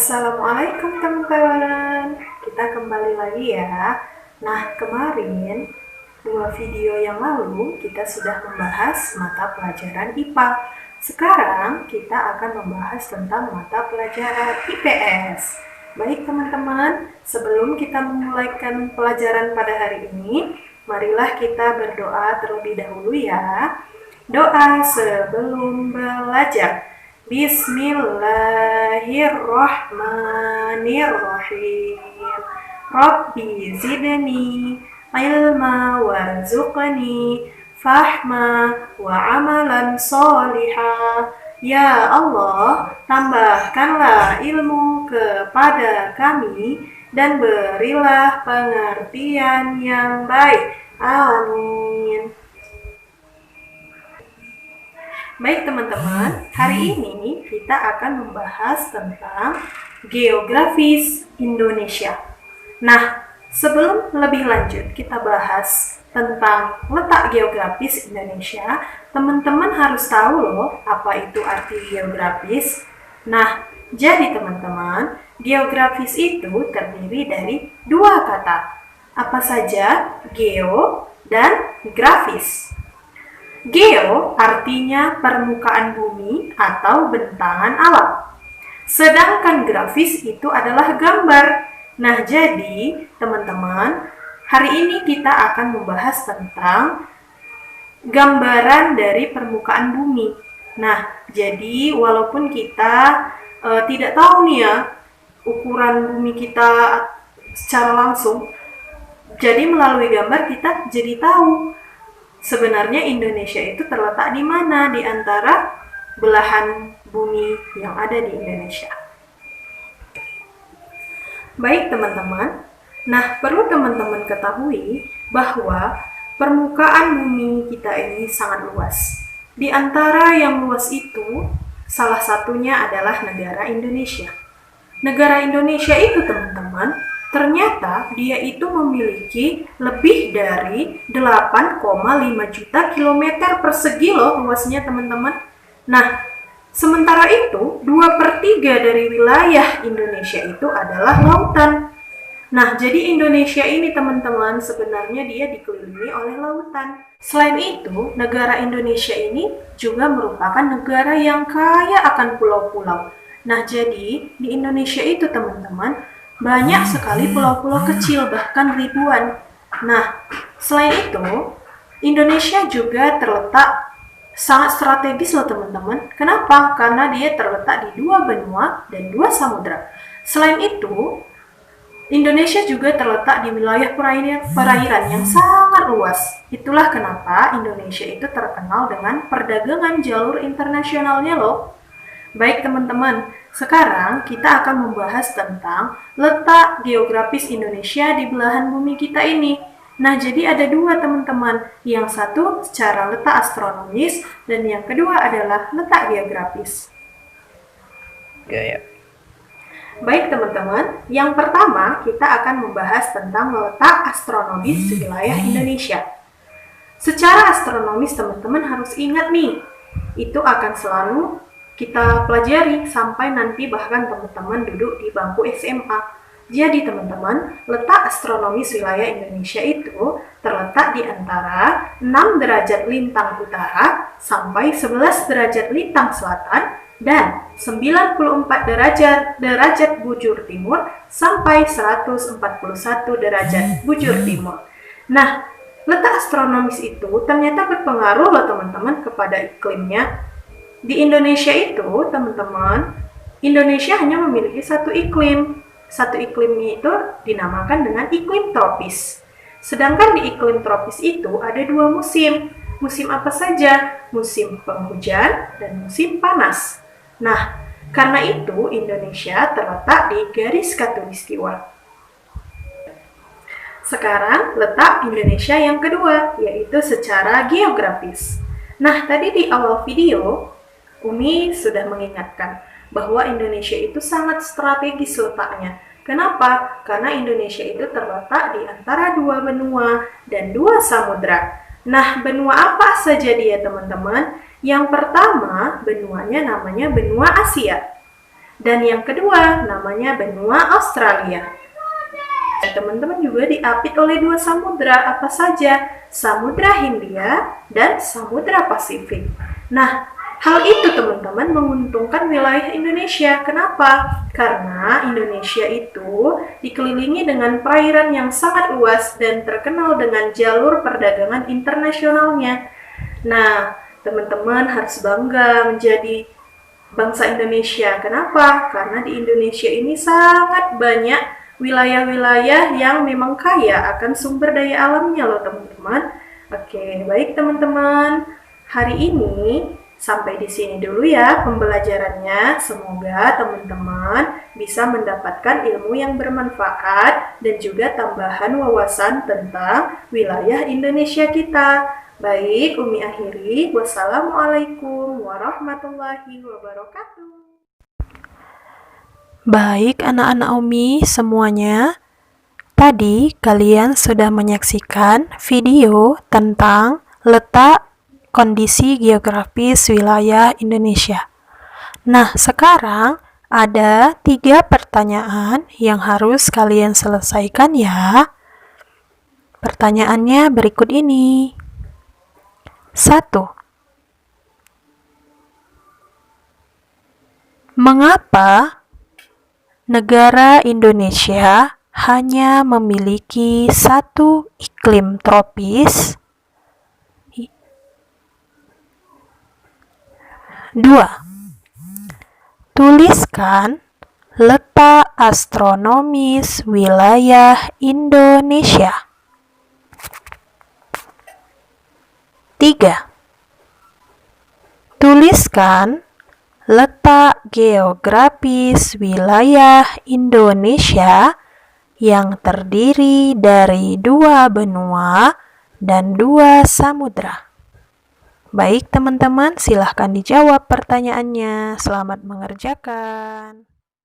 Assalamualaikum teman-teman. Kita kembali lagi ya. Nah, kemarin 2 video yang lalu kita sudah membahas mata pelajaran IPA. Sekarang kita akan membahas tentang mata pelajaran IPS. Baik teman-teman, sebelum kita memulaikan pelajaran pada hari ini, marilah kita berdoa terlebih dahulu ya. Doa sebelum belajar. Bismillahirrahmanirrahim. Rabbi zidni ilma warzuqni fahma wa amalan solihah. Ya Allah, tambahkanlah ilmu kepada kami dan berilah pengertian yang baik. Amin. Baik teman-teman, hari ini kita akan membahas tentang geografis Indonesia. Nah, sebelum lebih lanjut kita bahas tentang letak geografis Indonesia, teman-teman harus tahu loh apa itu arti geografis. Nah, jadi teman-teman, geografis itu terdiri dari 2 kata. Apa saja? Geo dan grafis. Geo artinya permukaan bumi atau bentangan alam. Sedangkan grafis itu adalah gambar. Nah, jadi teman-teman, hari ini kita akan membahas tentang gambaran dari permukaan bumi. Nah, jadi walaupun kita tidak tahu nih ya ukuran bumi kita secara langsung, jadi melalui gambar kita jadi tahu sebenarnya Indonesia itu terletak di mana di antara belahan bumi yang ada di Indonesia. Baik teman-teman, nah perlu teman-teman ketahui bahwa permukaan bumi kita ini sangat luas. Di antara yang luas itu, salah satunya adalah negara Indonesia. Negara Indonesia itu teman-teman, ternyata dia itu memiliki lebih dari 8,5 juta kilometer persegi loh luasnya teman-teman. Nah, sementara itu 2/3 dari wilayah Indonesia itu adalah lautan. Nah, jadi Indonesia ini teman-teman sebenarnya dia dikelilingi oleh lautan. Selain itu, negara Indonesia ini juga merupakan negara yang kaya akan pulau-pulau. Nah, jadi di Indonesia itu teman-teman banyak sekali pulau-pulau kecil, bahkan ribuan. Nah, selain itu, Indonesia juga terletak sangat strategis loh teman-teman. Kenapa? Karena dia terletak di 2 benua dan 2 samudra. Selain itu, Indonesia juga terletak di wilayah perairan yang sangat luas. Itulah kenapa Indonesia itu terkenal dengan perdagangan jalur internasionalnya loh. Baik teman-teman, sekarang kita akan membahas tentang letak geografis Indonesia di belahan bumi kita ini. Nah, jadi ada 2 teman-teman. Yang satu secara letak astronomis dan yang kedua adalah letak geografis. Baik teman-teman, yang pertama kita akan membahas tentang letak astronomis di wilayah Indonesia. Secara astronomis teman-teman harus ingat nih, itu akan selalu kita pelajari sampai nanti bahkan teman-teman duduk di bangku SMA. Jadi teman-teman, letak astronomis wilayah Indonesia itu terletak di antara 6 derajat lintang utara sampai 11 derajat lintang selatan dan 94 derajat bujur timur sampai 141 derajat bujur timur. Nah, letak astronomis itu ternyata berpengaruh loh teman-teman kepada iklimnya. Di Indonesia itu, teman-teman, Indonesia hanya memiliki satu iklim. Satu iklimnya itu dinamakan dengan iklim tropis. Sedangkan di iklim tropis itu ada 2 musim. Musim apa saja? Musim penghujan dan musim panas. Nah, karena itu Indonesia terletak di garis khatulistiwa. Sekarang letak Indonesia yang kedua, yaitu secara geografis. Nah, tadi di awal video, Umi sudah mengingatkan bahwa Indonesia itu sangat strategis letaknya. Kenapa? Karena Indonesia itu terletak di antara 2 benua dan 2 samudra. Nah, benua apa saja dia teman-teman? Yang pertama, benuanya namanya benua Asia. Dan yang kedua namanya benua Australia. Teman-teman juga diapit oleh dua samudra, apa saja? Samudra Hindia dan Samudra Pasifik. Nah, hal itu teman-teman menguntungkan wilayah Indonesia. Kenapa? Karena Indonesia itu dikelilingi dengan perairan yang sangat luas dan terkenal dengan jalur perdagangan internasionalnya. Nah, teman-teman harus bangga menjadi bangsa Indonesia. Kenapa? Karena di Indonesia ini sangat banyak wilayah-wilayah yang memang kaya akan sumber daya alamnya loh teman-teman. Oke, baik teman-teman. Hari ini sampai di sini dulu ya pembelajarannya. Semoga teman-teman bisa mendapatkan ilmu yang bermanfaat dan juga tambahan wawasan tentang wilayah Indonesia kita. Baik, Umi akhiri. Wassalamualaikum warahmatullahi wabarakatuh. Baik anak-anak Umi semuanya, tadi kalian sudah menyaksikan video tentang letak kondisi geografis wilayah Indonesia. Nah, sekarang ada 3 pertanyaan yang harus kalian selesaikan ya. Pertanyaannya berikut ini. 1. Mengapa negara Indonesia hanya memiliki satu iklim tropis? 2. Tuliskan letak astronomis wilayah Indonesia. 3. Tuliskan letak geografis wilayah Indonesia yang terdiri dari 2 benua dan 2 samudra. Baik teman-teman, silahkan dijawab pertanyaannya. Selamat mengerjakan.